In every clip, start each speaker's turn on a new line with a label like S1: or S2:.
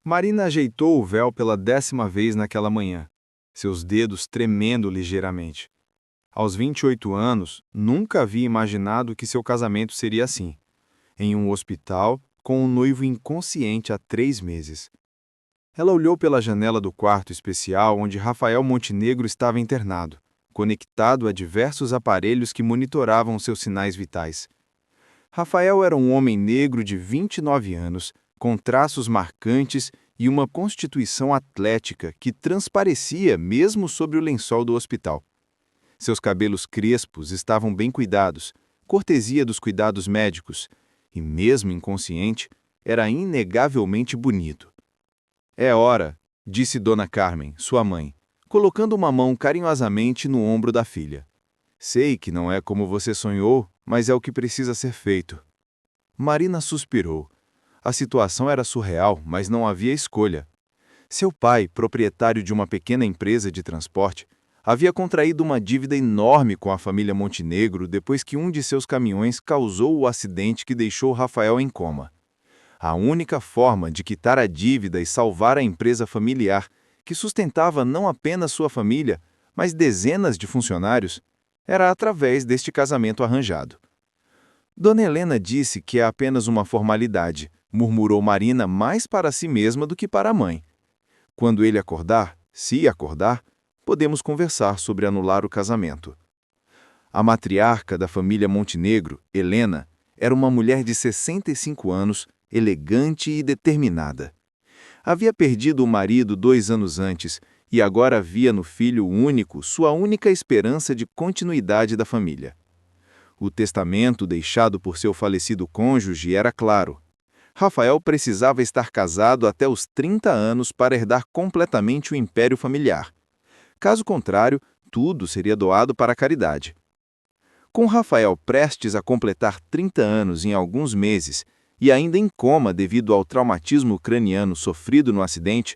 S1: Marina ajeitou o véu pela 10ª vez naquela manhã, seus dedos tremendo ligeiramente. Aos 28 anos, nunca havia imaginado que seu casamento seria assim, em um hospital, com um noivo inconsciente há 3 meses. Ela olhou pela janela do quarto especial onde Rafael Montenegro estava internado, conectado a diversos aparelhos que monitoravam seus sinais vitais. Rafael era um homem negro de 29 anos, com traços marcantes e uma constituição atlética que transparecia mesmo sobre o lençol do hospital. Seus cabelos crespos estavam bem cuidados, cortesia dos cuidados médicos, e mesmo inconsciente, era inegavelmente bonito. "É hora", disse Dona Carmen, sua mãe, colocando uma mão carinhosamente no ombro da filha. "Sei que não é como você sonhou, mas é o que precisa ser feito." Marina suspirou. A situação era surreal, mas não havia escolha. Seu pai, proprietário de uma pequena empresa de transporte, havia contraído uma dívida enorme com a família Montenegro depois que um de seus caminhões causou o acidente que deixou Rafael em coma. A única forma de quitar a dívida e salvar a empresa familiar, que sustentava não apenas sua família, mas dezenas de funcionários, era através deste casamento arranjado. Dona Helena disse que é apenas uma formalidade, murmurou Marina mais para si mesma do que para a mãe. Quando ele acordar, se acordar, podemos conversar sobre anular o casamento. A matriarca da família Montenegro, Helena, era uma mulher de 65 anos, elegante e determinada. Havia perdido o marido 2 anos antes e agora via no filho único sua única esperança de continuidade da família. O testamento deixado por seu falecido cônjuge era claro. Rafael precisava estar casado até os 30 anos para herdar completamente o império familiar. Caso contrário, tudo seria doado para a caridade. Com Rafael prestes a completar 30 anos em alguns meses e ainda em coma devido ao traumatismo craniano sofrido no acidente,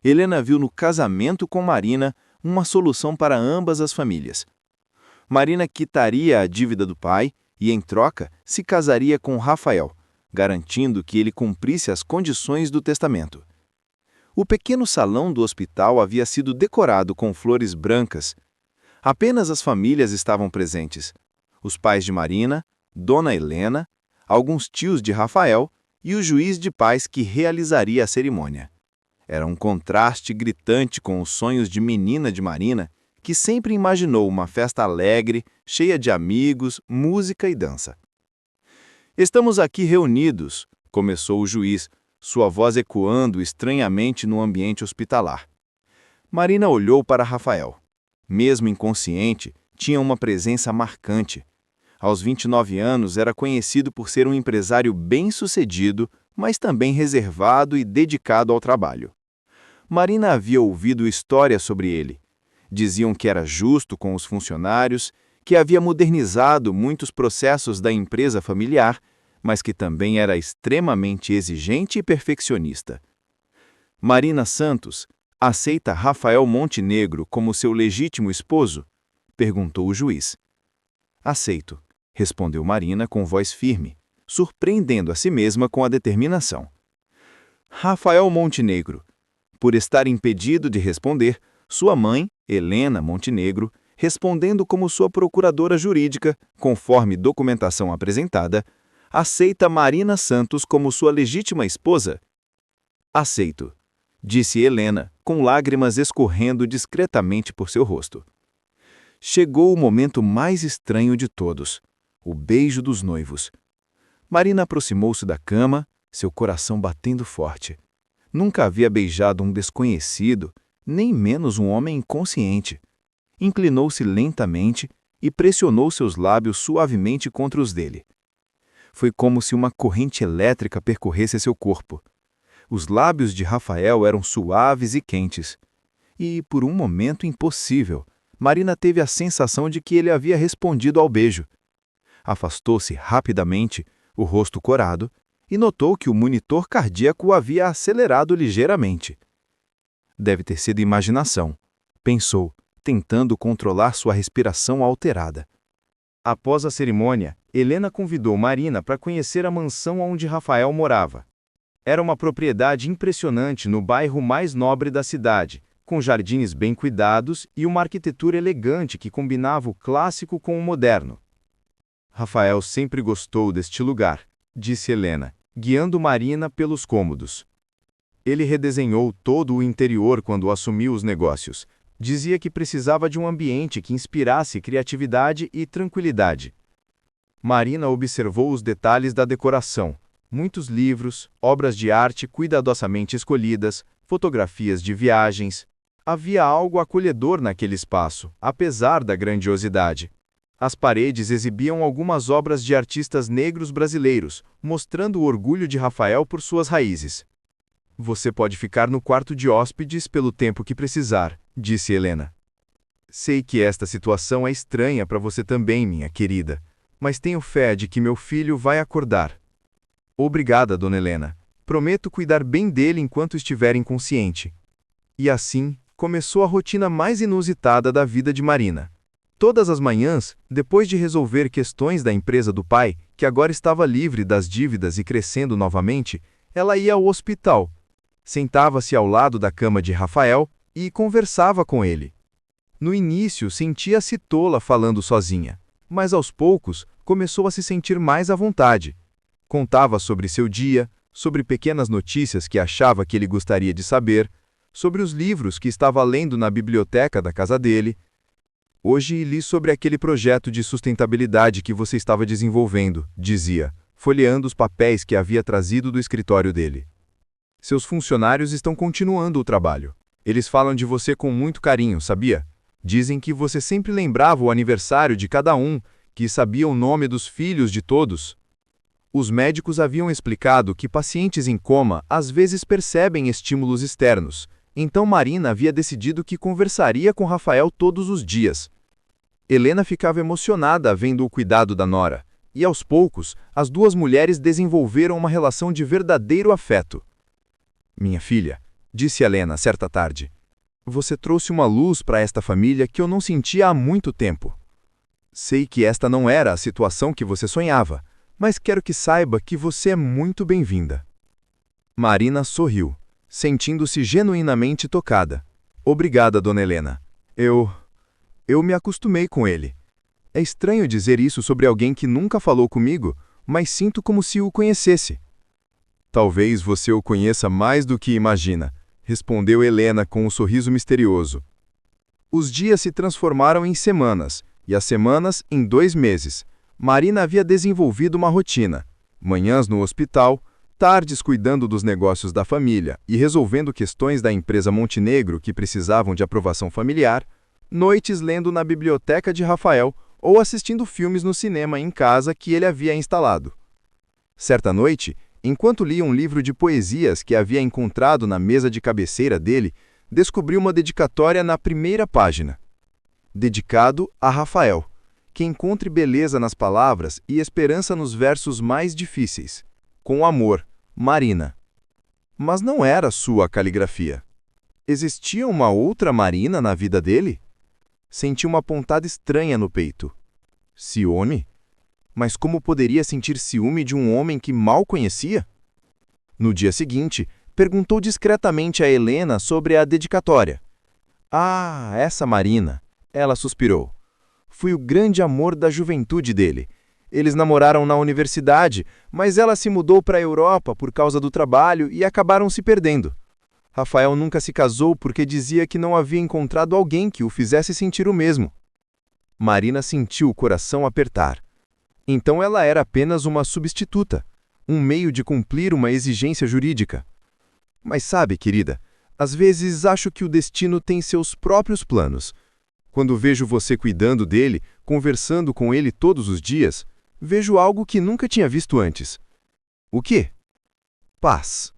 S1: Helena viu no casamento com Marina uma solução para ambas as famílias. Marina quitaria a dívida do pai e, em troca, se casaria com Rafael, garantindo que ele cumprisse as condições do testamento. O pequeno salão do hospital havia sido decorado com flores brancas. Apenas as famílias estavam presentes: os pais de Marina, Dona Helena, alguns tios de Rafael e o juiz de paz que realizaria a cerimônia. Era um contraste gritante com os sonhos de menina de Marina, que sempre imaginou uma festa alegre, cheia de amigos, música e dança. "Estamos aqui reunidos", começou o juiz, sua voz ecoando estranhamente no ambiente hospitalar. Marina olhou para Rafael. Mesmo inconsciente, tinha uma presença marcante. Aos 29 anos, era conhecido por ser um empresário bem-sucedido, mas também reservado e dedicado ao trabalho. Marina havia ouvido histórias sobre ele. Diziam que era justo com os funcionários, que havia modernizado muitos processos da empresa familiar, mas que também era extremamente exigente e perfeccionista. "Marina Santos aceita Rafael Montenegro como seu legítimo esposo?", perguntou o juiz. "Aceito", respondeu Marina com voz firme, surpreendendo a si mesma com a determinação. Rafael Montenegro. Por estar impedido de responder, sua mãe, Helena Montenegro, respondendo como sua procuradora jurídica, conforme documentação apresentada, aceita Marina Santos como sua legítima esposa? "Aceito", disse Helena, com lágrimas escorrendo discretamente por seu rosto. Chegou o momento mais estranho de todos: o beijo dos noivos. Marina aproximou-se da cama, seu coração batendo forte. Nunca havia beijado um desconhecido, nem menos um homem inconsciente. Inclinou-se lentamente e pressionou seus lábios suavemente contra os dele. Foi como se uma corrente elétrica percorresse seu corpo. Os lábios de Rafael eram suaves e quentes. E, por um momento impossível, Marina teve a sensação de que ele havia respondido ao beijo. Afastou-se rapidamente, o rosto corado, e notou que o monitor cardíaco o havia acelerado ligeiramente. Deve ter sido imaginação, pensou, tentando controlar sua respiração alterada. Após a cerimônia, Helena convidou Marina para conhecer a mansão onde Rafael morava.
S2: Era uma propriedade impressionante no bairro mais nobre da cidade, com jardins bem cuidados e uma arquitetura elegante que combinava o clássico com o moderno. Rafael sempre gostou deste lugar, disse Helena, guiando Marina pelos cômodos. Ele redesenhou todo o interior quando assumiu os negócios. Dizia que precisava de um ambiente que inspirasse criatividade e tranquilidade. Marina observou os detalhes da decoração. Muitos livros, obras de arte cuidadosamente escolhidas, fotografias de viagens. Havia algo acolhedor naquele espaço, apesar da grandiosidade. As paredes exibiam algumas obras de artistas negros brasileiros, mostrando o orgulho de Rafael por suas raízes. Você pode ficar no quarto de hóspedes pelo tempo que precisar, disse Helena. Sei que esta situação é estranha para você também, minha querida, mas tenho fé de que meu filho vai acordar. Obrigada, dona Helena. Prometo cuidar bem dele enquanto estiver inconsciente. E assim, começou a rotina mais inusitada da vida de Marina. Todas as manhãs, depois de resolver questões da empresa do pai, que agora estava livre das dívidas e crescendo novamente, ela ia ao hospital. Sentava-se ao lado da cama de Rafael e conversava com ele. No início, sentia-se tola falando sozinha, mas aos poucos começou a se sentir mais à vontade. Contava sobre seu dia, sobre pequenas notícias que achava que ele gostaria de saber, sobre os livros que estava lendo na biblioteca da casa dele. Hoje li sobre aquele projeto de sustentabilidade que você estava desenvolvendo, dizia, folheando os papéis que havia trazido do escritório dele. Seus funcionários estão continuando o trabalho. Eles falam de você com muito carinho, sabia? Dizem que você sempre lembrava o aniversário de cada um, que sabia o nome dos filhos de todos. Os médicos haviam explicado que pacientes em coma às vezes percebem estímulos externos. Então Marina havia decidido que conversaria com Rafael todos os dias. Helena ficava emocionada vendo o cuidado da nora, e aos poucos, as duas mulheres desenvolveram uma relação de verdadeiro afeto. Minha filha, disse Helena certa tarde, você trouxe uma luz para esta família que eu não sentia há muito tempo. Sei que esta não era a situação que você sonhava, mas quero que saiba que você é muito bem-vinda. Marina sorriu, sentindo-se genuinamente tocada. Obrigada, dona Helena. Eu me acostumei com ele. É estranho dizer isso sobre alguém que nunca falou comigo, mas sinto como se o conhecesse. Talvez você o conheça mais do que imagina, respondeu Helena com um sorriso misterioso. Os dias se transformaram em semanas, e as semanas em 2 meses. Marina havia desenvolvido uma rotina. Manhãs no hospital, tardes cuidando dos negócios da família e resolvendo questões da empresa Montenegro que precisavam de aprovação familiar, noites lendo na biblioteca de Rafael ou assistindo filmes no cinema em casa que ele havia instalado. Certa noite, enquanto lia um livro de poesias que havia encontrado na mesa de cabeceira dele, descobri uma dedicatória na primeira página. Dedicado a Rafael, que encontre beleza nas palavras e esperança nos versos mais difíceis. Com amor, Marina. Mas não era sua caligrafia. Existia uma outra Marina na vida dele? Senti uma pontada estranha no peito. Ciúme? Mas como poderia sentir ciúme de um homem que mal conhecia? No dia seguinte, perguntou discretamente a Helena sobre a dedicatória. Ah, essa Marina. Ela suspirou. Fui o grande amor da juventude dele. Eles namoraram na universidade, mas ela se mudou para a Europa por causa do trabalho e acabaram se perdendo. Rafael nunca se casou porque dizia que não havia encontrado alguém que o fizesse sentir o mesmo. Marina sentiu o coração apertar. Então ela era apenas uma substituta, um meio de cumprir uma exigência jurídica. Mas sabe, querida, às vezes acho que o destino tem seus próprios planos. Quando vejo você cuidando dele, conversando com ele todos os dias, vejo algo que nunca tinha visto antes. O quê? Paz.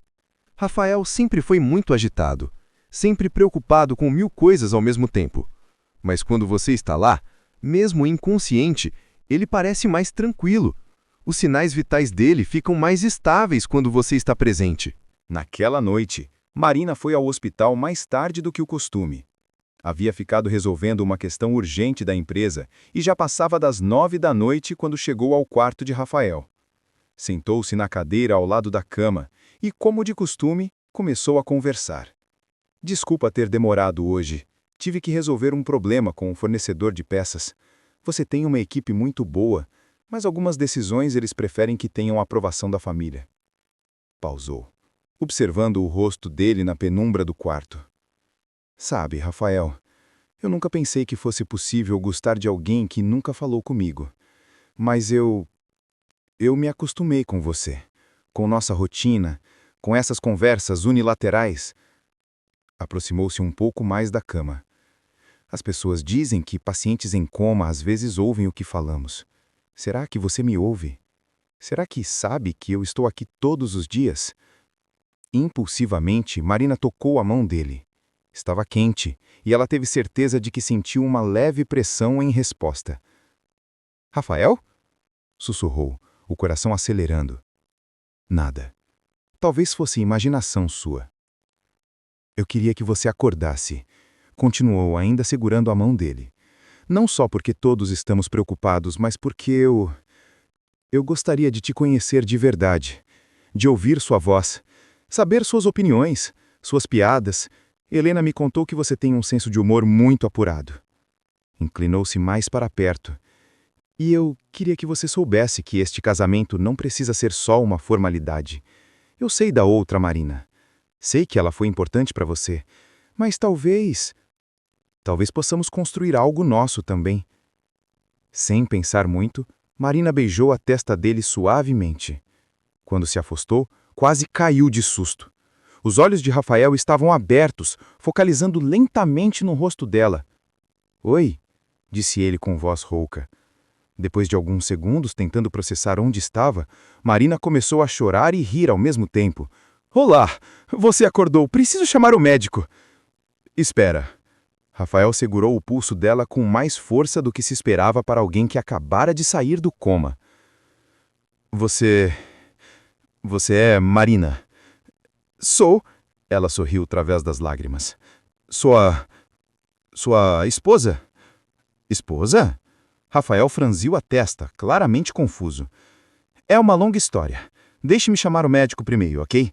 S2: Rafael sempre foi muito agitado, sempre preocupado com 1000 coisas ao mesmo tempo. Mas quando você está lá, mesmo inconsciente, ele parece mais tranquilo. Os sinais vitais dele ficam mais estáveis quando você está presente.
S3: Naquela noite, Marina foi ao hospital mais tarde do que o costume. Havia ficado resolvendo uma questão urgente da empresa e já passava das 9 da noite quando chegou ao quarto de Rafael. Sentou-se na cadeira ao lado da cama e, como de costume, começou a conversar. Desculpa ter demorado hoje. Tive que resolver um problema com o fornecedor de peças. Você tem uma equipe muito boa, mas algumas decisões eles preferem que tenham a aprovação da família. Pausou, observando o rosto dele na penumbra do quarto. Sabe, Rafael, eu nunca pensei que fosse possível gostar de alguém que nunca falou comigo. Mas eu me acostumei com você, com nossa rotina, com essas conversas unilaterais. Aproximou-se um pouco mais da cama. As pessoas dizem que pacientes em coma às vezes ouvem o que falamos. Será que você me ouve? Será que sabe que eu estou aqui todos os dias? Impulsivamente, Marina tocou a mão dele. Estava quente, e ela teve certeza de que sentiu uma leve pressão em resposta. Rafael? Sussurrou, o coração acelerando. Nada. Talvez fosse imaginação sua. Eu queria que você acordasse. Continuou, ainda segurando a mão dele. Não só porque todos estamos preocupados, mas porque eu gostaria de te conhecer de verdade, de ouvir sua voz, saber suas opiniões, suas piadas. Helena me contou que você tem um senso de humor muito apurado. Inclinou-se mais para perto. E eu queria que você soubesse que este casamento não precisa ser só uma formalidade. Eu sei da outra Marina. Sei que ela foi importante para você, mas talvez possamos construir algo nosso também. Sem pensar muito, Marina beijou a testa dele suavemente. Quando se afastou, quase caiu de susto. Os olhos de Rafael estavam abertos, focalizando lentamente no rosto dela. Oi, disse ele com voz rouca. Depois de alguns segundos tentando processar onde estava, Marina começou a chorar e rir ao mesmo tempo. Olá, você acordou, preciso chamar o médico. Espera. Rafael segurou o pulso dela com mais força do que se esperava para alguém que acabara de sair do coma. Você é Marina? Sou. Ela sorriu através das lágrimas. Sua esposa? Esposa? Rafael franziu a testa, claramente confuso. É uma longa história. Deixe-me chamar o médico primeiro, ok?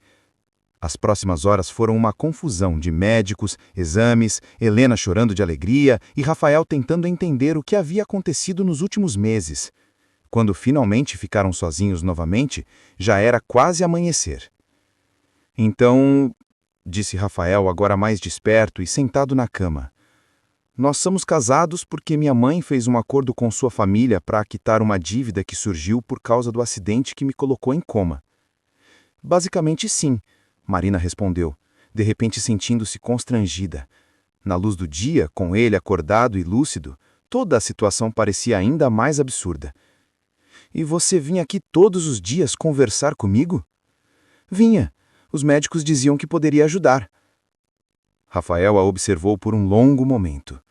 S3: As próximas horas foram uma confusão de médicos, exames, Helena chorando de alegria e Rafael tentando entender o que havia acontecido nos últimos meses. Quando finalmente ficaram sozinhos novamente, já era quase amanhecer. Então, disse Rafael, agora mais desperto e sentado na cama. Nós somos casados porque minha mãe fez um acordo com sua família para quitar uma dívida que surgiu por causa do acidente que me colocou em coma. Basicamente, sim, Marina respondeu, de repente sentindo-se constrangida. Na luz do dia, com ele acordado e lúcido, toda a situação parecia ainda mais absurda. E você vinha aqui todos os dias conversar comigo? Vinha. Os médicos diziam que poderia ajudar. Rafael a observou por um longo momento.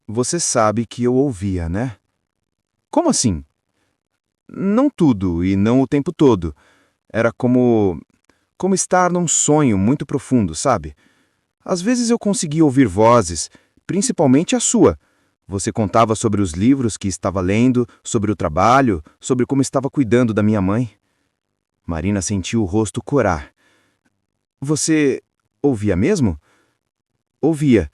S3: Você sabe que eu ouvia, né? Como assim? Não tudo e não o tempo todo. Era como estar num sonho muito profundo, sabe? Às vezes eu conseguia ouvir vozes, principalmente a sua. Você contava sobre os livros que estava lendo, sobre o trabalho, sobre como estava cuidando da minha mãe. Marina sentiu o rosto corar. Você ouvia mesmo? Ouvia.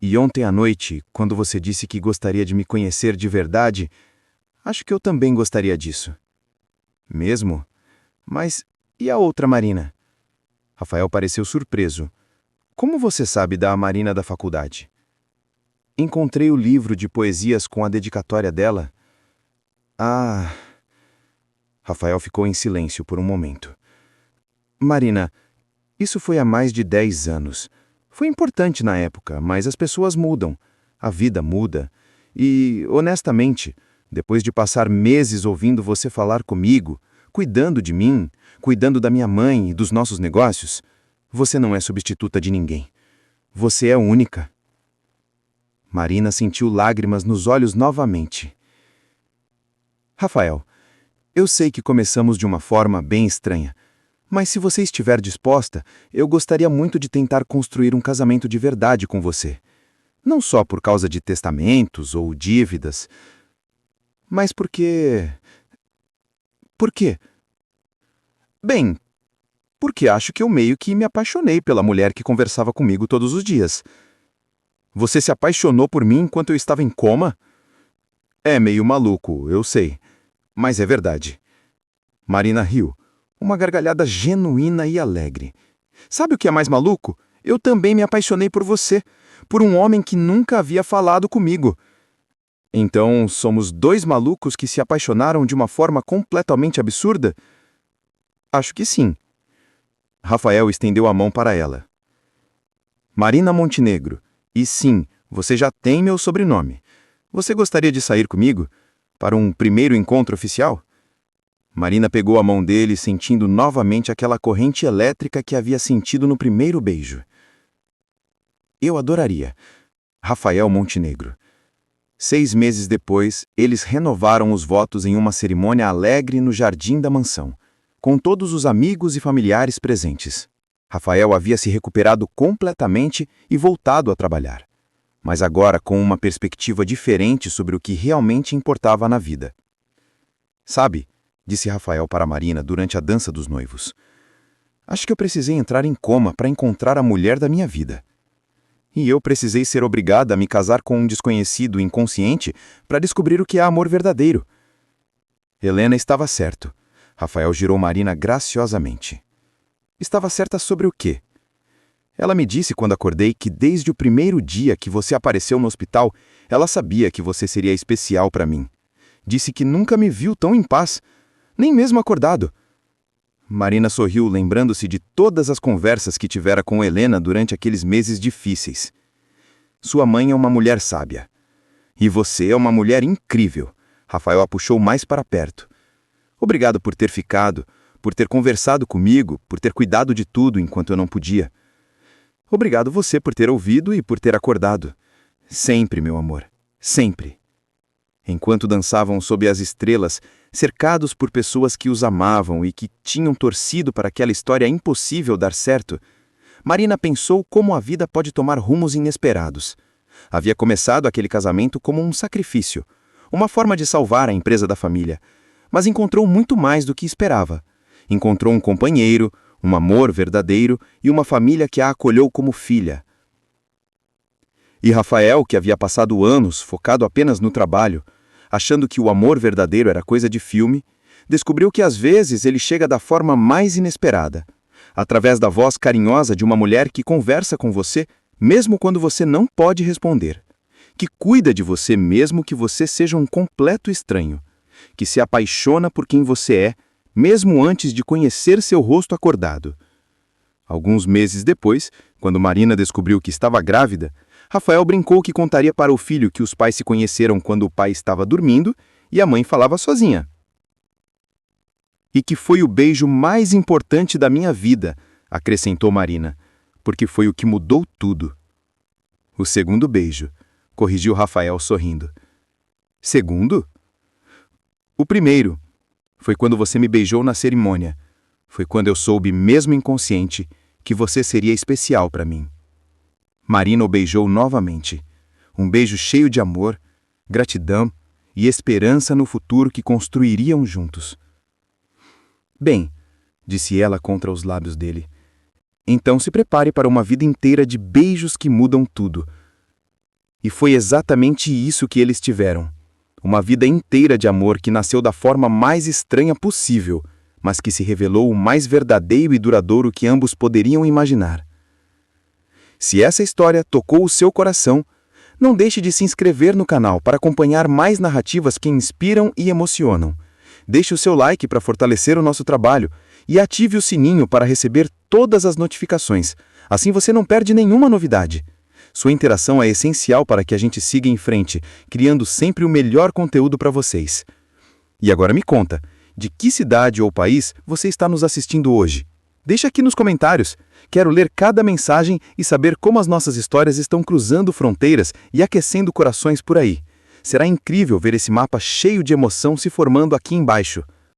S3: E ontem à noite, quando você disse que gostaria de me conhecer de verdade, acho que eu também gostaria disso. Mesmo? Mas e a outra Marina? Rafael pareceu surpreso. Como você sabe da Marina da faculdade? Encontrei o livro de poesias com a dedicatória dela. Ah... Rafael ficou em silêncio por um momento. Marina, isso foi há mais de 10 anos. Foi importante na época, mas as pessoas mudam. A vida muda. E, honestamente, depois de passar meses ouvindo você falar comigo, cuidando de mim, cuidando da minha mãe e dos nossos negócios, você não é substituta de ninguém. Você é única. Marina sentiu lágrimas nos olhos novamente. Rafael, eu sei que começamos de uma forma bem estranha, mas se você estiver disposta, eu gostaria muito de tentar construir um casamento de verdade com você. Não só por causa de testamentos ou dívidas, mas porque... Por quê? Bem, Porque acho que eu meio que me apaixonei pela mulher que conversava comigo todos os dias. Você se apaixonou por mim enquanto eu estava em coma? É meio maluco, eu sei. Mas é verdade. Marina riu, uma gargalhada genuína e alegre. Sabe o que é mais maluco? Eu também me apaixonei por você, por um homem que nunca havia falado comigo. Então, somos dois malucos que se apaixonaram de uma forma completamente absurda? Acho que sim. Rafael estendeu a mão para ela. Marina Montenegro. E sim, você já tem meu sobrenome. Você gostaria de sair comigo? Para um primeiro encontro oficial? Marina pegou a mão dele, sentindo novamente aquela corrente elétrica que havia sentido no primeiro beijo. Eu adoraria. Rafael Montenegro. 6 meses depois, eles renovaram os votos em uma cerimônia alegre no jardim da mansão, com todos os amigos e familiares presentes. Rafael havia se recuperado completamente e voltado a trabalhar, mas agora com uma perspectiva diferente sobre o que realmente importava na vida. Sabe, disse Rafael para Marina durante a dança dos noivos, acho que eu precisei entrar em coma para encontrar a mulher da minha vida. E eu precisei ser obrigada a me casar com um desconhecido inconsciente para descobrir o que é amor verdadeiro. Helena estava certo. Rafael girou Marina graciosamente. Estava certa sobre o quê? Ela me disse quando acordei que desde o primeiro dia que você apareceu no hospital, ela sabia que você seria especial para mim. Disse que nunca me viu tão em paz, nem mesmo acordado. Marina sorriu, lembrando-se de todas as conversas que tivera com Helena durante aqueles meses difíceis. Sua mãe é uma mulher sábia. E você é uma mulher incrível. Rafael a puxou mais para perto. Obrigado por ter ficado, por ter conversado comigo, por ter cuidado de tudo enquanto eu não podia. Obrigado você por ter ouvido e por ter acordado. Sempre, meu amor. Sempre. Enquanto dançavam sob as estrelas, cercados por pessoas que os amavam e que tinham torcido para aquela história impossível dar certo, Marina pensou como a vida pode tomar rumos inesperados. Havia começado aquele casamento como um sacrifício, uma forma de salvar a empresa da família, mas encontrou muito mais do que esperava. Encontrou um companheiro, um amor verdadeiro e uma família que a acolheu como filha. E Rafael, que havia passado anos focado apenas no trabalho, achando que o amor verdadeiro era coisa de filme, descobriu que às vezes ele chega da forma mais inesperada, através da voz carinhosa de uma mulher que conversa com você mesmo quando você não pode responder, que cuida de você mesmo que você seja um completo estranho, que se apaixona por quem você é, mesmo antes de conhecer seu rosto acordado. Alguns meses depois, quando Marina descobriu que estava grávida, Rafael brincou que contaria para o filho que os pais se conheceram quando o pai estava dormindo e a mãe falava sozinha. E que foi o beijo mais importante da minha vida, acrescentou Marina, porque foi o que mudou tudo. O segundo beijo, corrigiu Rafael sorrindo. Segundo? O primeiro. Foi quando você me beijou na cerimônia. Foi quando eu soube, mesmo inconsciente, que você seria especial para mim. Marina o beijou novamente. Um beijo cheio de amor, gratidão e esperança no futuro que construiriam juntos. Bem, disse ela contra os lábios dele, então se prepare para uma vida inteira de beijos que mudam tudo. E foi exatamente isso que eles tiveram. Uma vida inteira de amor que nasceu da forma mais estranha possível, mas que se revelou o mais verdadeiro e duradouro que ambos poderiam imaginar. Se essa história tocou o seu coração, não deixe de se inscrever no canal para acompanhar mais narrativas que inspiram e emocionam. Deixe o seu like para fortalecer o nosso trabalho e ative o sininho para receber todas as notificações. Assim você não perde nenhuma novidade. Sua interação é essencial para que a gente siga em frente, criando sempre o melhor conteúdo para vocês. E agora me conta, de que cidade ou país você está nos assistindo hoje? Deixa aqui nos comentários. Quero ler cada mensagem e saber como as nossas histórias estão cruzando fronteiras e aquecendo corações por aí. Será incrível ver esse mapa cheio de emoção se formando aqui embaixo.